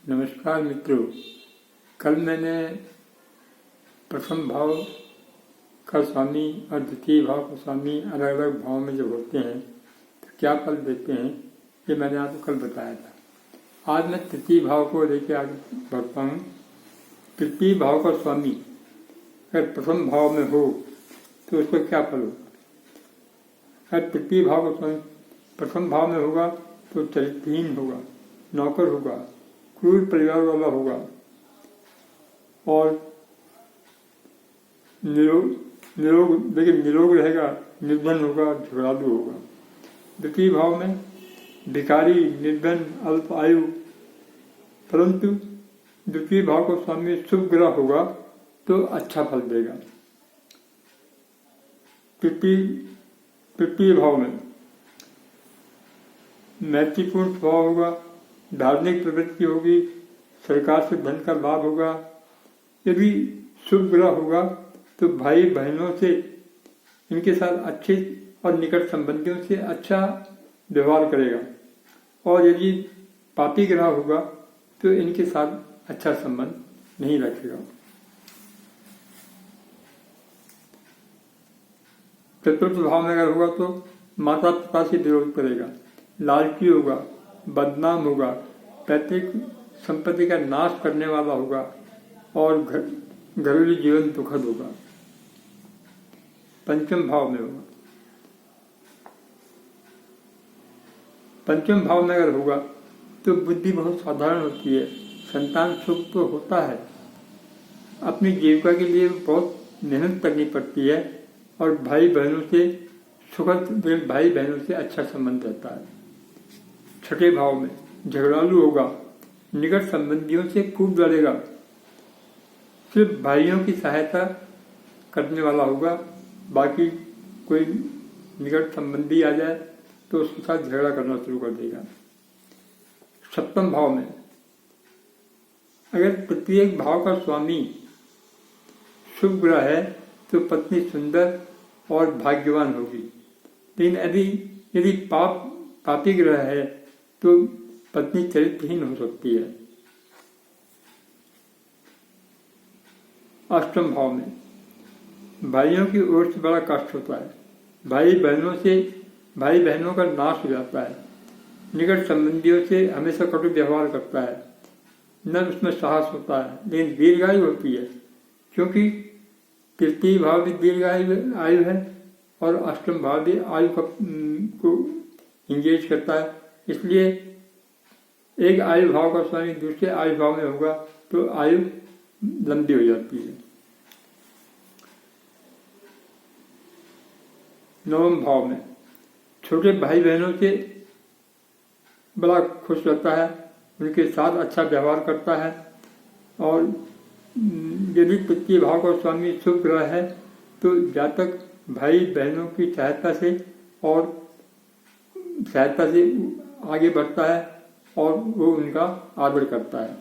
नमस्कार मित्रों। कल मैंने प्रथम भाव का स्वामी और द्वितीय भाव का स्वामी अलग अलग भाव में जब होते हैं तो क्या फल देते हैं, ये मैंने आपको कल बताया था। आज मैं तृतीय भाव को लेकर आगे बढ़ता हूँ। तृतीय भाव का स्वामी अगर प्रथम भाव में हो तो उसका क्या फल होगा। अगर तृतीय भाव का स्वामी प्रथम भाव में होगा तो चरित्रहीन होगा, नौकर होगा, क्रूर परिवार वाला होगा और निरोग रहेगा, निर्धन होगा, झगड़ालू होगा। द्वितीय भाव में भिखारी, निर्धन, अल्प आयु, परंतु द्वितीय भाव का स्वामी शुभ ग्रह होगा तो अच्छा फल देगा। तृतीय भाव में मैत्रीपूर्ण स्वभाव होगा, धार्मिक प्रवृत्ति होगी, सरकार से धन का लाभ होगा। यदि शुभ ग्रह होगा तो भाई बहनों से, इनके साथ अच्छे और निकट संबंधियों से अच्छा व्यवहार करेगा। और यदि पापी ग्रह होगा तो इनके साथ अच्छा संबंध नहीं रखेगा। चतुर्थ भाव में अगर होगा तो माता पिता से विरोध करेगा, लालची होगा, बदनाम होगा, पैतृक संपत्ति का नाश करने वाला होगा और घरेलू जीवन दुखद होगा। पंचम भाव में होगा, पंचम भाव में अगर होगा तो बुद्धि बहुत साधारण होती है, संतान सुख तो होता है, अपनी जीविका के लिए बहुत मेहनत करनी पड़ती है और भाई बहनों से अच्छा संबंध रहता है। छठे भाव में झगड़ालू होगा, निकट संबंधियों से खूब लड़ेगा, सिर्फ भाइयों की सहायता करने वाला होगा, बाकी कोई निकट संबंधी आ जाए तो उसके साथ झगड़ा करना शुरू कर देगा। सप्तम भाव में अगर प्रत्येक भाव का स्वामी शुभ ग्रह है तो पत्नी सुंदर और भाग्यवान होगी। लेकिन यदि पापी ग्रह है तो पत्नी चरित्रहीन हो सकती है। अष्टम भाव में भाइयों की ओर से बड़ा कष्ट होता है, भाई बहनों का नाश हो जाता है, निकट संबंधियों से हमेशा कटु व्यवहार करता है, न उसमें साहस होता है, लेकिन दीर्घायु होती है क्योंकि तृतीय भाव भी दीर्घायु है और अष्टम भाव भी आयु को इंगेज करता है। इसलिए एक आयु भाव का स्वामी दूसरे आयु भाव में होगा तो आयु लंबी हो जाती है। नवम भाव में छोटे भाई बहनों से बड़ा खुश रहता है, उनके साथ अच्छा व्यवहार करता है और यदि तृतीय भाव का स्वामी शुभ ग्रह है तो जातक भाई बहनों की सहायता से आगे बढ़ता है और वो उनका आदर करता है।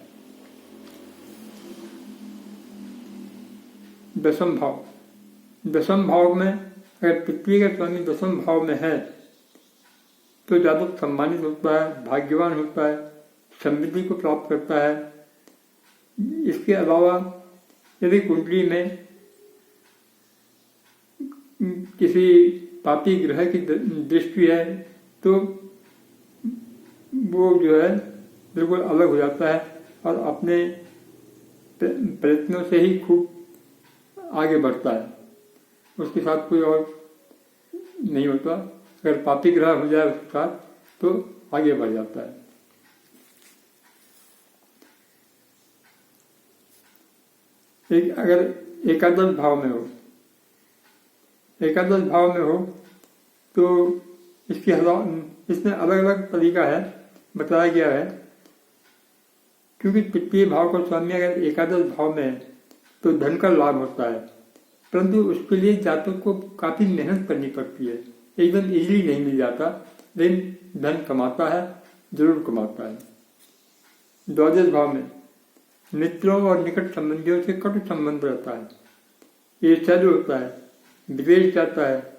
दसम भाव में अगर पृथ्वी का स्वामी दसम भाव में है तो जातक सम्मानित होता है, भाग्यवान होता है, समृद्धि को प्राप्त करता है। इसके अलावा यदि कुंडली में किसी पापी ग्रह की दृष्टि है तो वो जो है बिल्कुल अलग हो जाता है और अपने प्रयत्नों से ही खूब आगे बढ़ता है, उसके साथ कोई और नहीं होता। अगर पापी ग्रह हो जाए उसके साथ तो आगे बढ़ जाता है। अगर एकादश भाव में हो तो इसमें अलग अलग तरीका है, बताया गया है। क्योंकि तृतीय भाव का स्वामी अगर एकादश भाव में है तो धन का लाभ होता है, परंतु उसके लिए जातक को काफी मेहनत करनी पड़ती है, एकदम इजीली नहीं मिल जाता, लेकिन धन कमाता है, जरूर कमाता है। द्वादश भाव में मित्रों और निकट संबंधियों से कटु संबंध रहता है, ईर्ष्यालु होता है, विदेश जाता है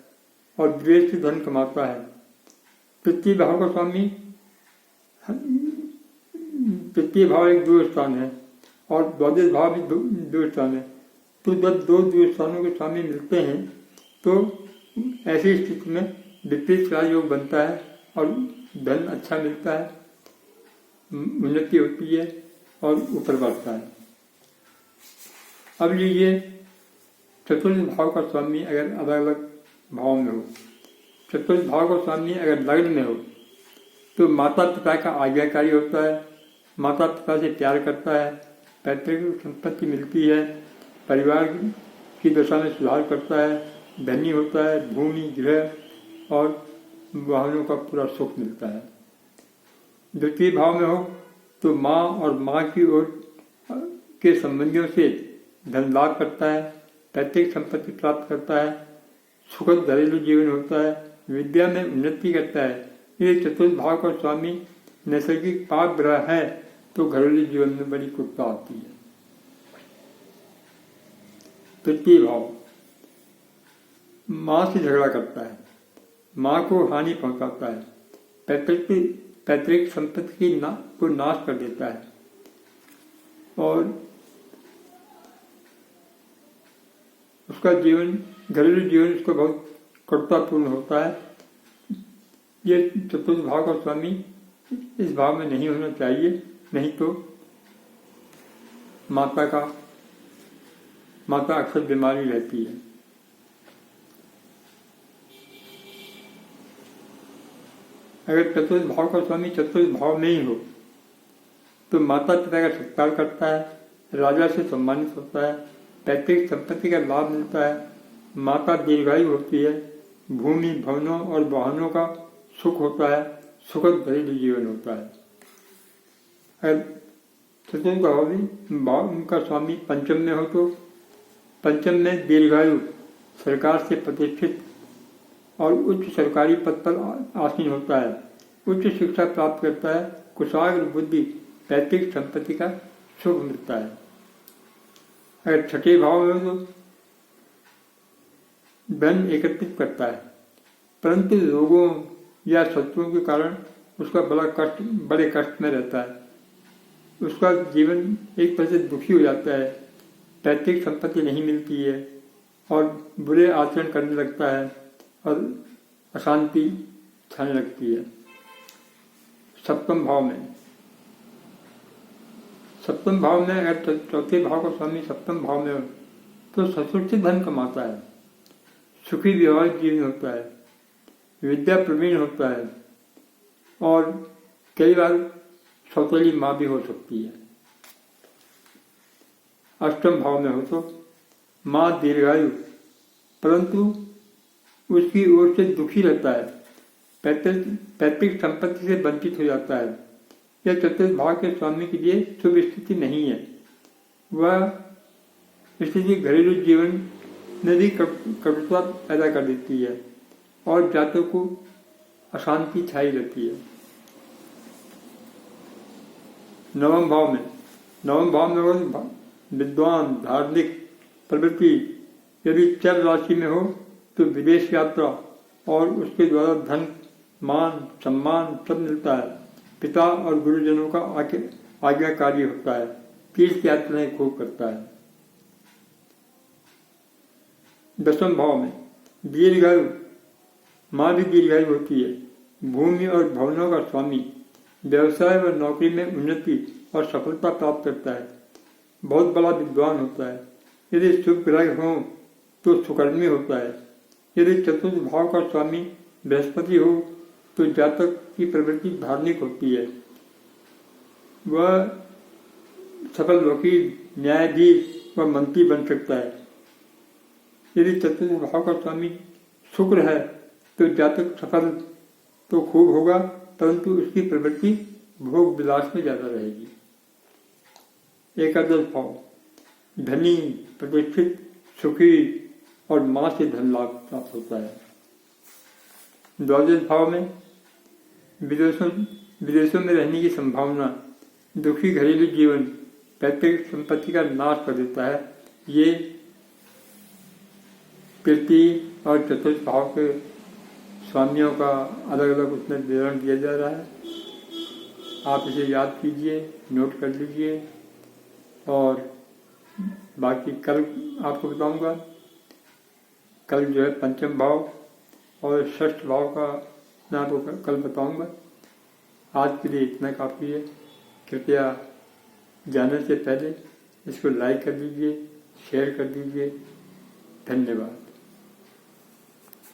और विदेश से धन कमाता है। तृतीय भाव का स्वामी तृतीय भाव एक दूर स्थान है और द्वादश भाव भी दूर स्थान है। तो जब दो दूर स्थानों के स्वामी मिलते हैं तो ऐसी स्थिति में विपरीत राजयोग बनता है और धन अच्छा मिलता है, उन्नति होती है और ऊपर बढ़ता है। अब लीजिए चतुर्थ भाव का स्वामी अगर अलग अलग भाव में हो, चतुर्थ भाव का स्वामी अगर लग्न में हो तो माता पिता का आज्ञाकारी होता है, माता पिता से प्यार करता है, पैतृक संपत्ति मिलती है, परिवार की दशा में सुधार करता है, धनी होता है, भूमि गृह और वाहनों का पूरा सुख मिलता है। द्वितीय भाव में हो तो माँ और माँ की ओर के संबंधियों से धन लाभ करता है, पैतृक संपत्ति प्राप्त करता है, सुखद घरेलू जीवन होता है, विद्या में उन्नति करता है। यदि चतुर्थ भाव का स्वामी नैसर्गिक पाप ग्रह है तो घरेलू जीवन में बड़ी कुटता आती है। तृतीय भाव माँ से झगड़ा करता है, माँ को हानि पहुंचाता है, पैतृक संपत्ति को नाश कर देता है और उसका जीवन, घरेलू जीवन उसको बहुत कटुतापूर्ण होता है। ये चतुर्थ भाव का स्वामी इस भाव में नहीं होना चाहिए, नहीं तो माता अक्सर बीमारी रहती है। अगर चतुर्थ भाव का स्वामी चतुर्थ भाव में ही हो तो माता पिता का सत्कार करता है, राजा से सम्मानित होता है, पैतृक संपत्ति का लाभ मिलता है, माता दीर्घायु होती है, भूमि भवनों और वाहनों का सुख होता है, सुखद घरेलू जीवन होता है। अगर चतुर्थ भाव उनका स्वामी पंचम में हो तो पंचम में दीर्घायु, सरकार से प्रतिष्ठित और उच्च सरकारी पद पर आसीन होता है, उच्च शिक्षा प्राप्त करता है, कुशाग्र बुद्धि, पैतृक संपत्ति का सुख मिलता है। अगर छठे भाव में हो तो धन एकत्रित करता है, परंतु रोगों या शत्रुओं के कारण उसका बड़े कष्ट में रहता है, उसका जीवन एक तरह से दुखी हो जाता है, पैतृक संपत्ति नहीं मिलती है और बुरे आचरण करने लगता है और अशांति छाने लगती है। सप्तम भाव में अगर चौथे भाव का स्वामी सप्तम भाव में हो तो ससुर से धन कमाता है, सुखी व्यवहारिक जीवन होता है, विद्या प्रवीण होता है और कई बार सौतेली माँ भी हो सकती है। अष्टम भाव में हो तो माँ दीर्घायु परंतु उसकी ओर से दुखी रहता है, पैतृक संपत्ति से वंचित हो जाता है। यह चतुर्थ भाव के स्वामी के लिए शुभ स्थिति नहीं है। वह स्थिति घरेलू जीवन में भी कटुता पैदा कर देती है और जातकों को अशांति छाई रहती है। नवम भाव में विद्वान धार्मिक प्रवृत्ति यदि चर राशि में हो तो विदेश यात्रा और उसके द्वारा धन मान सम्मान सब मिलता है, पिता और गुरुजनों का आज्ञाकारी होता है, तीर्थ यात्राएं खूब करता है। दसम भाव में दीर्घायु, माँ भी दीर्घायु होती है, भूमि और भवनों का स्वामी, व्यवसाय व नौकरी में उन्नति और सफलता प्राप्त करता है, बहुत बड़ा विद्वान होता है। यदि शुभ ग्रह हो तो सुकर्मी होता है। यदि चतुर्थ भाव का स्वामी बृहस्पति हो तो जातक की प्रवृत्ति धार्मिक होती है, वह सफल वकील, न्यायाधीश व मंत्री बन सकता है। यदि चतुर्थ भाव का स्वामी शुक्र है तो जातक सफल तो खूब होगा परंतु उसकी प्रवृत्ति भोग विलास में ज्यादा रहेगी। एकादश भाव धनी, प्रतिष्ठित, सुखी और माँ से धन लाभ प्राप्त होता है। द्वादश भाव में विदेशों में रहने की संभावना, दुखी घरेलू जीवन, पैतृक संपत्ति का नाश कर देता है। ये तृतीय और चतुर्थ भाव के स्वामियों का अलग अलग उसमें विवरण दिया जा रहा है। आप इसे याद कीजिए, नोट कर लीजिए और बाकी कल आपको बताऊंगा। कल जो है पंचम भाव और षष्ठ भाव का मैं आपको कल बताऊंगा। आज के लिए इतना काफ़ी है। कृपया जाने से पहले इसको लाइक कर दीजिए, शेयर कर दीजिए। धन्यवाद।